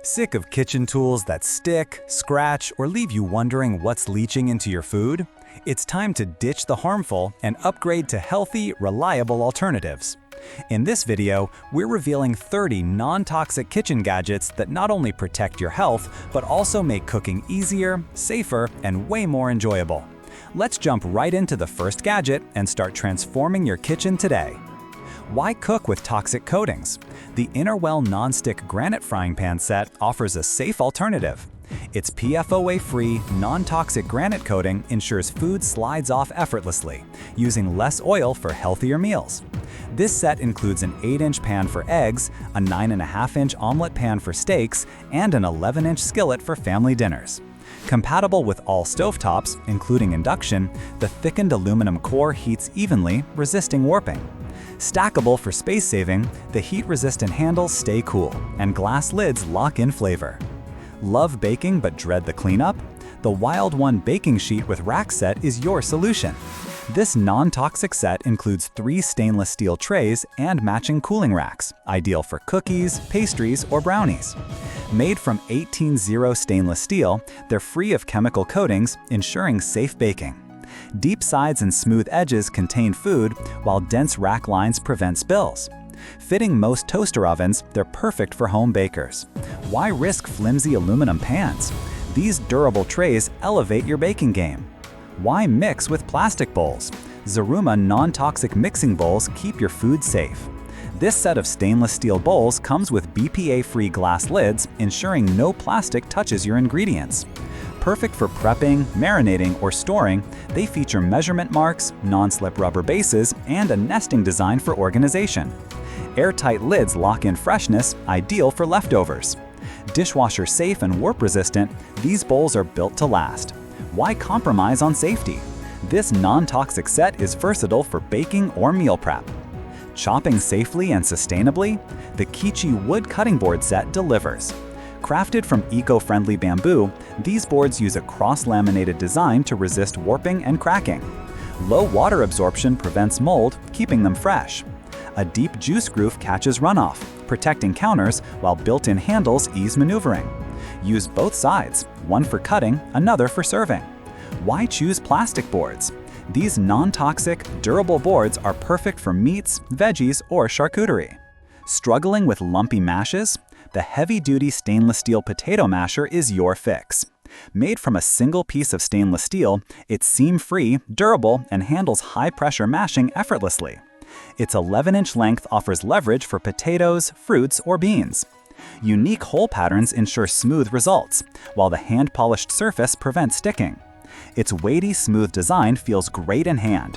Sick of kitchen tools that stick, scratch, or leave you wondering what's leaching into your food? It's time to ditch the harmful and upgrade to healthy, reliable alternatives. In this video, we're revealing 30 non-toxic kitchen gadgets that not only protect your health, but also make cooking easier, safer, and way more enjoyable. Let's jump right into the first gadget and start transforming your kitchen today. Why cook with toxic coatings? The Interwell non-stick granite frying pan set offers a safe alternative. Its PFOA-free, non-toxic granite coating ensures food slides off effortlessly, using less oil for healthier meals. This set includes an 8-inch pan for eggs, a 9.5-inch omelet pan for steaks, and an 11-inch skillet for family dinners. Compatible with all stovetops, including induction, the thickened aluminum core heats evenly, resisting warping. Stackable for space saving, the heat-resistant handles stay cool, and glass lids lock in flavor. Love baking but dread the cleanup? The Wild One baking sheet with rack set is your solution. This non-toxic set includes 3 stainless steel trays and matching cooling racks, ideal for cookies, pastries, or brownies. Made from 18-0 stainless steel, they're free of chemical coatings, ensuring safe baking. Deep sides and smooth edges contain food, while dense rack lines prevent spills. Fitting most toaster ovens, they're perfect for home bakers. Why risk flimsy aluminum pans? These durable trays elevate your baking game. Why mix with plastic bowls? Zaruma non-toxic mixing bowls keep your food safe. This set of stainless steel bowls comes with BPA-free glass lids, ensuring no plastic touches your ingredients. Perfect for prepping, marinating, or storing, they feature measurement marks, non-slip rubber bases, and a nesting design for organization. Airtight lids lock in freshness, ideal for leftovers. Dishwasher safe and warp resistant, these bowls are built to last. Why compromise on safety? This non-toxic set is versatile for baking or meal prep. Chopping safely and sustainably? The Kichi wood cutting board set delivers. Crafted from eco-friendly bamboo, these boards use a cross-laminated design to resist warping and cracking. Low water absorption prevents mold, keeping them fresh. A deep juice groove catches runoff, protecting counters, while built-in handles ease maneuvering. Use both sides, one for cutting, another for serving. Why choose plastic boards? These non-toxic, durable boards are perfect for meats, veggies, or charcuterie. Struggling with lumpy mashes? The heavy-duty stainless steel potato masher is your fix. Made from a single piece of stainless steel, it's seam-free, durable, and handles high-pressure mashing effortlessly. Its 11-inch length offers leverage for potatoes, fruits, or beans. Unique hole patterns ensure smooth results, while the hand-polished surface prevents sticking. Its weighty, smooth design feels great in hand.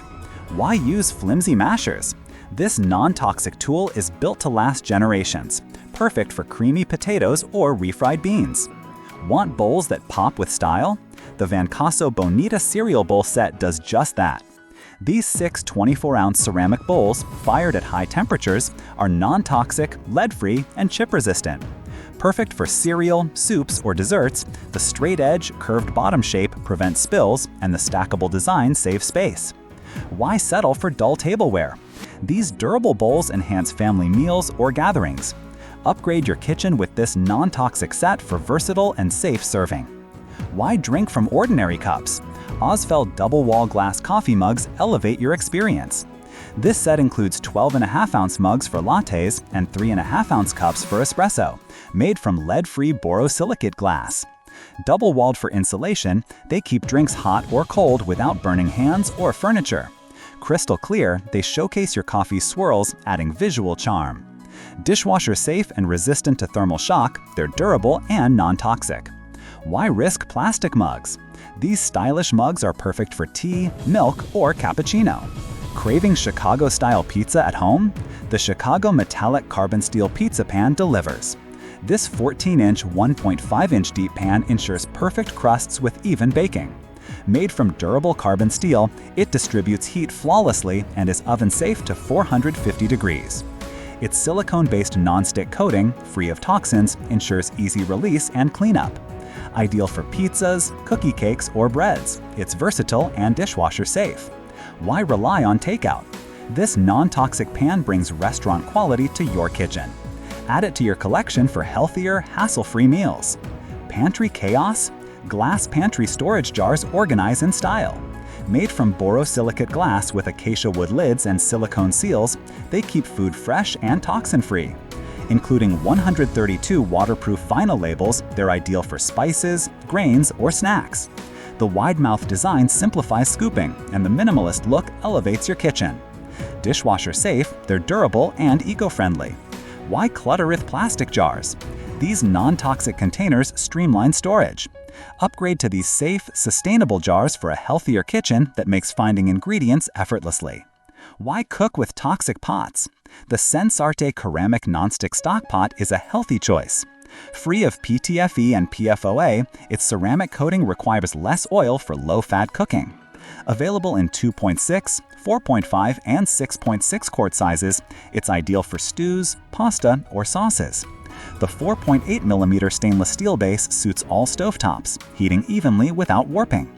Why use flimsy mashers? This non-toxic tool is built to last generations, perfect for creamy potatoes or refried beans. Want bowls that pop with style? The Vancasso Bonita cereal bowl set does just that. These 6 24-ounce ceramic bowls, fired at high temperatures, are non-toxic, lead-free, and chip-resistant. Perfect for cereal, soups, or desserts, the straight-edge, curved bottom shape prevents spills, and the stackable design saves space. Why settle for dull tableware? These durable bowls enhance family meals or gatherings. Upgrade your kitchen with this non-toxic set for versatile and safe serving. Why drink from ordinary cups? Osfeld double-wall glass coffee mugs elevate your experience. This set includes 12.5-ounce mugs for lattes and 3.5-ounce cups for espresso, made from lead-free borosilicate glass. Double-walled for insulation, they keep drinks hot or cold without burning hands or furniture. Crystal clear, they showcase your coffee swirls, adding visual charm. Dishwasher safe and resistant to thermal shock, they're durable and non-toxic. Why risk plastic mugs? These stylish mugs are perfect for tea, milk, or cappuccino. Craving Chicago-style pizza at home? The Chicago metallic carbon steel pizza pan delivers. This 14-inch, 1.5-inch deep pan ensures perfect crusts with even baking. Made from durable carbon steel, it distributes heat flawlessly and is oven-safe to 450 degrees. Its silicone-based non-stick coating, free of toxins, ensures easy release and cleanup. Ideal for pizzas, cookie cakes, or breads, it's versatile and dishwasher safe. Why rely on takeout? This non-toxic pan brings restaurant quality to your kitchen. Add it to your collection for healthier, hassle-free meals. Pantry chaos? Glass pantry storage jars organize in style. Made from borosilicate glass with acacia wood lids and silicone seals, they keep food fresh and toxin-free. Including 132 waterproof vinyl labels, they're ideal for spices, grains, or snacks. The wide-mouth design simplifies scooping, and the minimalist look elevates your kitchen. Dishwasher safe, they're durable and eco-friendly. Why clutter with plastic jars? These non-toxic containers streamline storage. Upgrade to these safe, sustainable jars for a healthier kitchen that makes finding ingredients effortlessly. Why cook with toxic pots? The Sensarte ceramic nonstick stock pot is a healthy choice. Free of PTFE and PFOA, its ceramic coating requires less oil for low-fat cooking. Available in 2.6, 4.5, and 6.6 quart sizes, it's ideal for stews, pasta, or sauces. The 4.8mm stainless steel base suits all stovetops, heating evenly without warping.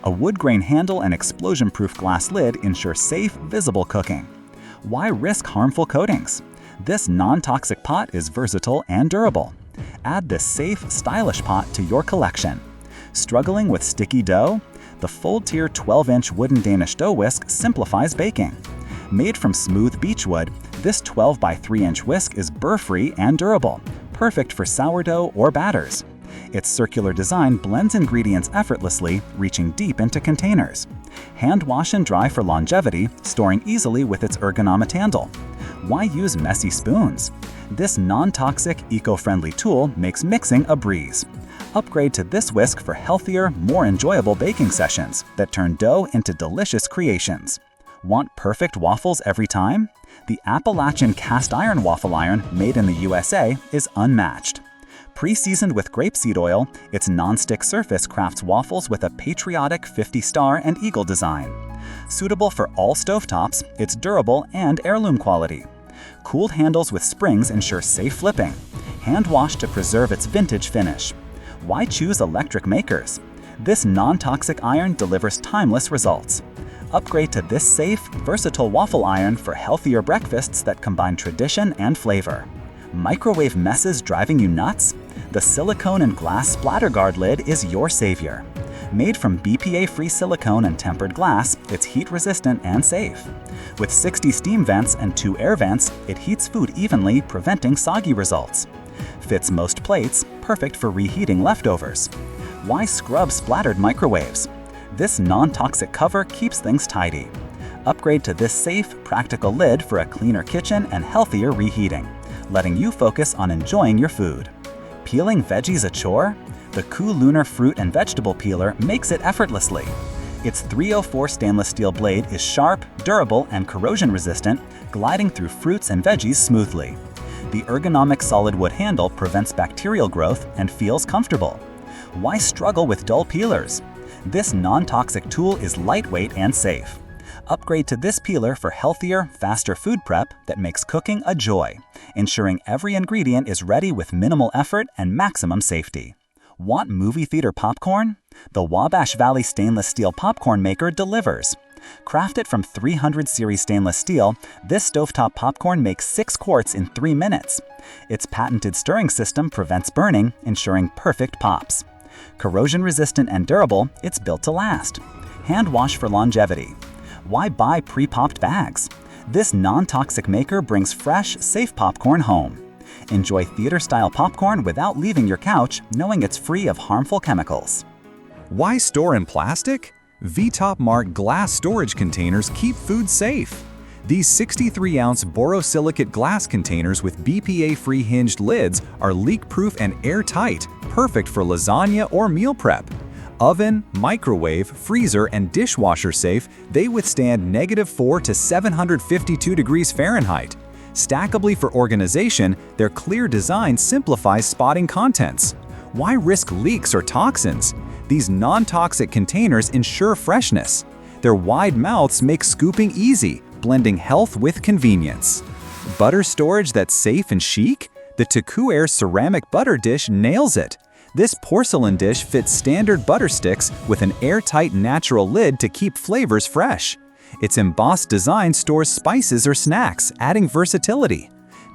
A wood grain handle and explosion-proof glass lid ensure safe, visible cooking. Why risk harmful coatings? This non-toxic pot is versatile and durable. Add this safe, stylish pot to your collection. Struggling with sticky dough? The Fold-Tier 12-inch wooden Danish dough whisk simplifies baking. Made from smooth beechwood, this 12 by 3-inch whisk is burr-free and durable, perfect for sourdough or batters. Its circular design blends ingredients effortlessly, reaching deep into containers. Hand wash and dry for longevity, storing easily with its ergonomic handle. Why use messy spoons? This non-toxic, eco-friendly tool makes mixing a breeze. Upgrade to this whisk for healthier, more enjoyable baking sessions that turn dough into delicious creations. Want perfect waffles every time? The Appalachian cast iron waffle iron, made in the USA, is unmatched. Pre-seasoned with grapeseed oil, its non-stick surface crafts waffles with a patriotic 50-star and eagle design. Suitable for all stovetops, it's durable and heirloom quality. Cooled handles with springs ensure safe flipping. Hand washed to preserve its vintage finish. Why choose electric makers? This non-toxic iron delivers timeless results. Upgrade to this safe, versatile waffle iron for healthier breakfasts that combine tradition and flavor. Microwave messes driving you nuts? The silicone and glass splatter guard lid is your savior. Made from BPA-free silicone and tempered glass, it's heat-resistant and safe. With 60 steam vents and 2 air vents, it heats food evenly, preventing soggy results. Fits most plates, perfect for reheating leftovers. Why scrub splattered microwaves? This non-toxic cover keeps things tidy. Upgrade to this safe, practical lid for a cleaner kitchen and healthier reheating, letting you focus on enjoying your food. Peeling veggies a chore? The Ku Lunar Fruit and Vegetable Peeler makes it effortlessly. Its 304 stainless steel blade is sharp, durable, and corrosion-resistant, gliding through fruits and veggies smoothly. The ergonomic solid wood handle prevents bacterial growth and feels comfortable. Why struggle with dull peelers? This non-toxic tool is lightweight and safe. Upgrade to this peeler for healthier, faster food prep that makes cooking a joy, ensuring every ingredient is ready with minimal effort and maximum safety. Want movie theater popcorn? The Wabash Valley stainless steel popcorn maker delivers. Crafted from 300 series stainless steel, this stovetop popcorn makes 6 quarts in 3 minutes. Its patented stirring system prevents burning, ensuring perfect pops. Corrosion-resistant and durable, it's built to last. Hand wash for longevity. Why buy pre-popped bags? This non-toxic maker brings fresh, safe popcorn home. Enjoy theater-style popcorn without leaving your couch, knowing it's free of harmful chemicals. Why store in plastic? VTOP Mark glass storage containers keep food safe. These 63-ounce borosilicate glass containers with BPA-free hinged lids are leak-proof and airtight, perfect for lasagna or meal prep. Oven, microwave, freezer, and dishwasher safe, they withstand -4 to 752 degrees Fahrenheit. Stackably for organization, their clear design simplifies spotting contents. Why risk leaks or toxins? These non-toxic containers ensure freshness. Their wide mouths make scooping easy, blending health with convenience. Butter storage that's safe and chic? The Taku ceramic butter dish nails it. This porcelain dish fits standard butter sticks with an airtight natural lid to keep flavors fresh. Its embossed design stores spices or snacks, adding versatility.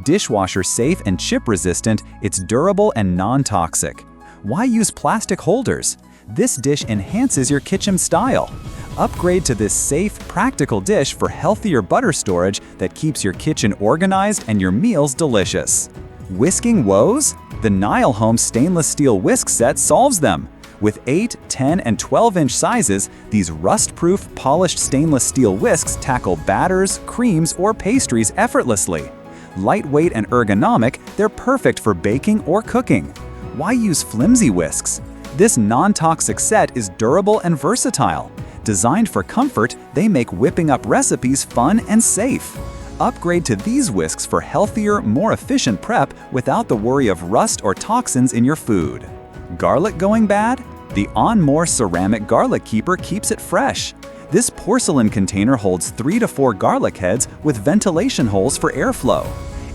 Dishwasher safe and chip resistant, it's durable and non-toxic. Why use plastic holders? This dish enhances your kitchen style. Upgrade to this safe, practical dish for healthier butter storage that keeps your kitchen organized and your meals delicious. Whisking woes? The Nile Home stainless steel whisk set solves them. With 8, 10, and 12-inch sizes, these rust-proof, polished stainless steel whisks tackle batters, creams, or pastries effortlessly. Lightweight and ergonomic, they're perfect for baking or cooking. Why use flimsy whisks? This non-toxic set is durable and versatile. Designed for comfort, they make whipping up recipes fun and safe. Upgrade to these whisks for healthier, more efficient prep without the worry of rust or toxins in your food. Garlic going bad? The Onmore ceramic garlic keeper keeps it fresh. This porcelain container holds 3 to 4 garlic heads with ventilation holes for airflow.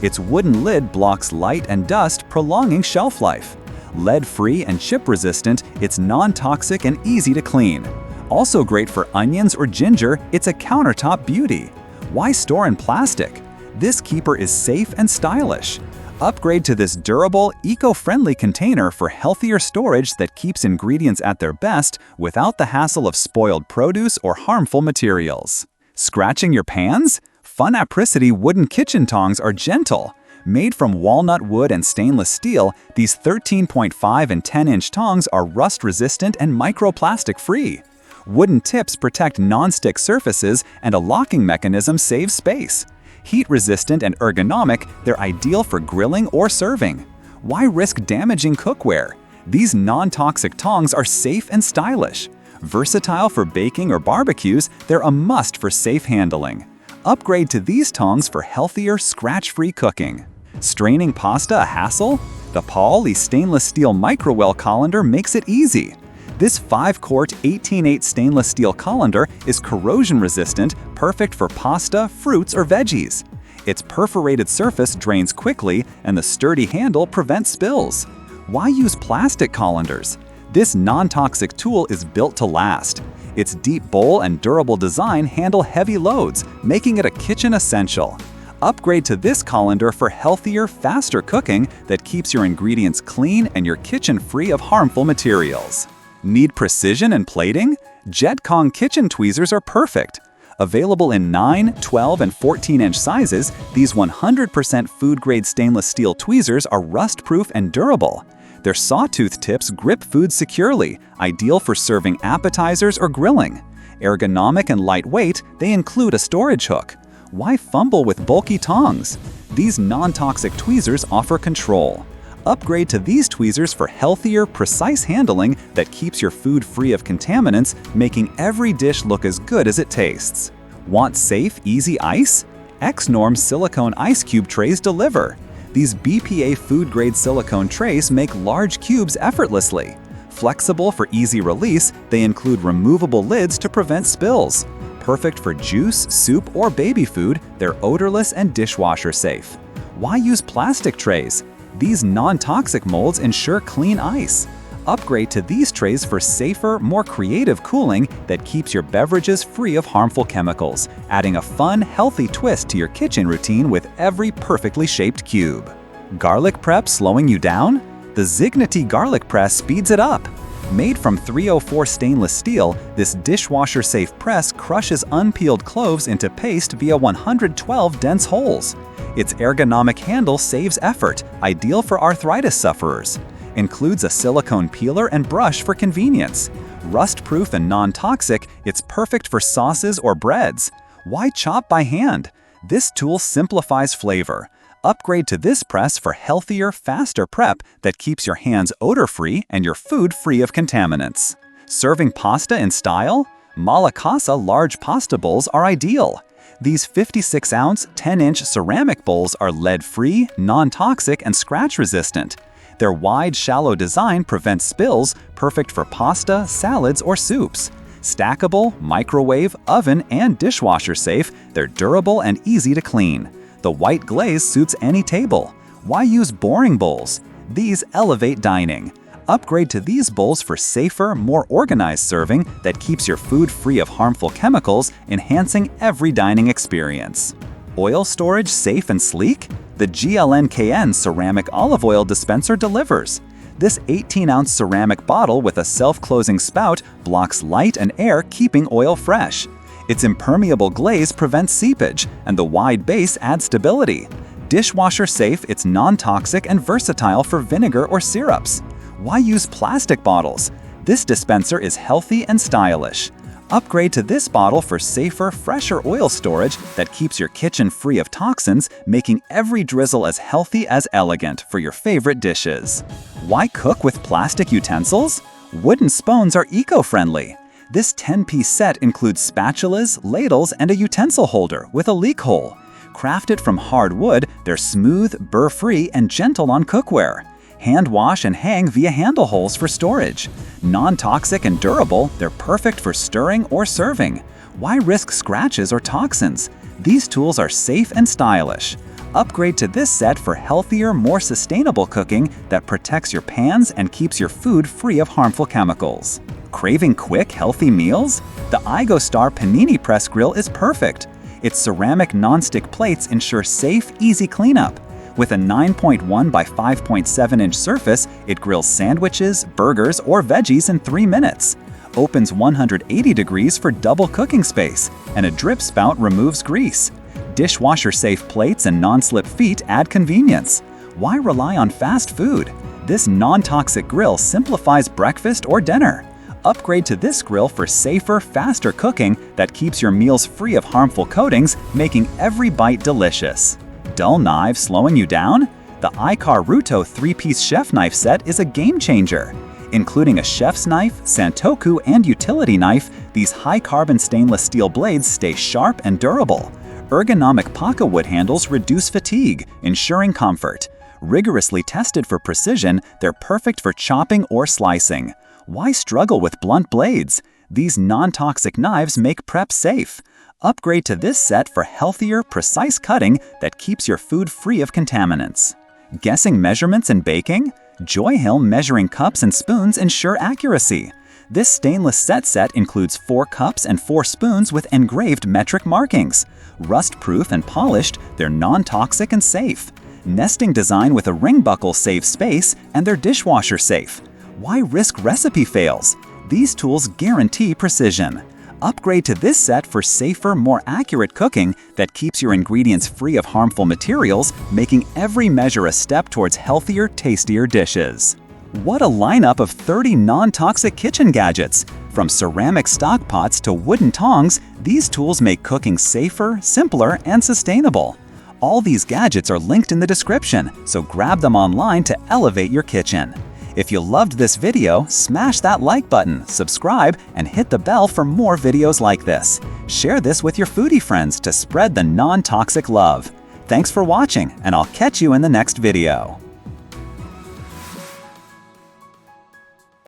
Its wooden lid blocks light and dust, prolonging shelf life. Lead-free and chip-resistant, it's non-toxic and easy to clean. Also great for onions or ginger, it's a countertop beauty. Why store in plastic? This keeper is safe and stylish. Upgrade to this durable, eco-friendly container for healthier storage that keeps ingredients at their best without the hassle of spoiled produce or harmful materials. Scratching your pans? Funapricity wooden kitchen tongs are gentle. Made from walnut wood and stainless steel, these 13.5 and 10-inch tongs are rust-resistant and microplastic-free. Wooden tips protect non-stick surfaces, and a locking mechanism saves space. Heat-resistant and ergonomic, they're ideal for grilling or serving. Why risk damaging cookware? These non-toxic tongs are safe and stylish. Versatile for baking or barbecues, they're a must for safe handling. Upgrade to these tongs for healthier, scratch-free cooking. Straining pasta a hassle? The Paoli stainless steel micro-well colander makes it easy. This 5-quart 18/8 stainless steel colander is corrosion-resistant, perfect for pasta, fruits, or veggies. Its perforated surface drains quickly, and the sturdy handle prevents spills. Why use plastic colanders? This non-toxic tool is built to last. Its deep bowl and durable design handle heavy loads, making it a kitchen essential. Upgrade to this colander for healthier, faster cooking that keeps your ingredients clean and your kitchen free of harmful materials. Need precision in plating? Jetcong kitchen tweezers are perfect. Available in 9, 12, and 14-inch sizes, these 100% food-grade stainless steel tweezers are rust-proof and durable. Their sawtooth tips grip food securely, ideal for serving appetizers or grilling. Ergonomic and lightweight, they include a storage hook. Why fumble with bulky tongs? These non-toxic tweezers offer control. Upgrade to these tweezers for healthier, precise handling that keeps your food free of contaminants, making every dish look as good as it tastes. Want safe, easy ice? X-Norm silicone ice cube trays deliver. These BPA food-grade silicone trays make large cubes effortlessly. Flexible for easy release, they include removable lids to prevent spills. Perfect for juice, soup, or baby food, they're odorless and dishwasher safe. Why use plastic trays? These non-toxic molds ensure clean ice. Upgrade to these trays for safer, more creative cooling that keeps your beverages free of harmful chemicals, adding a fun, healthy twist to your kitchen routine with every perfectly shaped cube. Garlic prep slowing you down? The Zignity garlic press speeds it up. Made from 304 stainless steel, this dishwasher-safe press crushes unpeeled cloves into paste via 112 dense holes. Its ergonomic handle saves effort, ideal for arthritis sufferers. Includes a silicone peeler and brush for convenience. Rust-proof and non-toxic, it's perfect for sauces or breads. Why chop by hand? This tool simplifies flavor. Upgrade to this press for healthier, faster prep that keeps your hands odor-free and your food free of contaminants. Serving pasta in style? Malacasa large pasta bowls are ideal. These 56-ounce, 10-inch ceramic bowls are lead-free, non-toxic, and scratch-resistant. Their wide, shallow design prevents spills, perfect for pasta, salads, or soups. Stackable, microwave, oven, and dishwasher safe, they're durable and easy to clean. The white glaze suits any table. Why use boring bowls? These elevate dining. Upgrade to these bowls for safer, more organized serving that keeps your food free of harmful chemicals, enhancing every dining experience. Oil storage safe and sleek? The GLNKN ceramic olive oil dispenser delivers. This 18-ounce ceramic bottle with a self-closing spout blocks light and air, keeping oil fresh. Its impermeable glaze prevents seepage, and the wide base adds stability. Dishwasher safe, it's non-toxic and versatile for vinegar or syrups. Why use plastic bottles? This dispenser is healthy and stylish. Upgrade to this bottle for safer, fresher oil storage that keeps your kitchen free of toxins, making every drizzle as healthy as elegant for your favorite dishes. Why cook with plastic utensils? Wooden spoons are eco-friendly. This 10-piece set includes spatulas, ladles, and a utensil holder with a leak hole. Crafted from hard wood, they're smooth, burr-free, and gentle on cookware. Hand wash and hang via handle holes for storage. Non-toxic and durable, they're perfect for stirring or serving. Why risk scratches or toxins? These tools are safe and stylish. Upgrade to this set for healthier, more sustainable cooking that protects your pans and keeps your food free of harmful chemicals. Craving quick, healthy meals? The IGOSTAR Panini Press Grill is perfect. Its ceramic non-stick plates ensure safe, easy cleanup. With a 9.1 by 5.7-inch surface, it grills sandwiches, burgers, or veggies in 3 minutes. Opens 180 degrees for double cooking space, and a drip spout removes grease. Dishwasher-safe plates and non-slip feet add convenience. Why rely on fast food? This non-toxic grill simplifies breakfast or dinner. Upgrade to this grill for safer, faster cooking that keeps your meals free of harmful coatings, making every bite delicious. Dull knives slowing you down? The iCar Ruto 3-piece chef knife set is a game changer. Including a chef's knife, santoku, and utility knife, these high-carbon stainless steel blades stay sharp and durable. Ergonomic pocket wood handles reduce fatigue, ensuring comfort. Rigorously tested for precision, they're perfect for chopping or slicing. Why struggle with blunt blades? These non-toxic knives make prep safe. Upgrade to this set for healthier, precise cutting that keeps your food free of contaminants. Guessing measurements in baking? Joyhill measuring cups and spoons ensure accuracy. This stainless set includes 4 cups and 4 spoons with engraved metric markings. Rust-proof and polished, they're non-toxic and safe. Nesting design with a ring buckle saves space, and they're dishwasher safe. Why risk recipe fails? These tools guarantee precision. Upgrade to this set for safer, more accurate cooking that keeps your ingredients free of harmful materials, making every measure a step towards healthier, tastier dishes. What a lineup of 30 non-toxic kitchen gadgets! From ceramic stock pots to wooden tongs, these tools make cooking safer, simpler, and sustainable. All these gadgets are linked in the description, so grab them online to elevate your kitchen. If you loved this video, smash that like button, subscribe, and hit the bell for more videos like this. Share this with your foodie friends to spread the non-toxic love. Thanks for watching, and I'll catch you in the next video.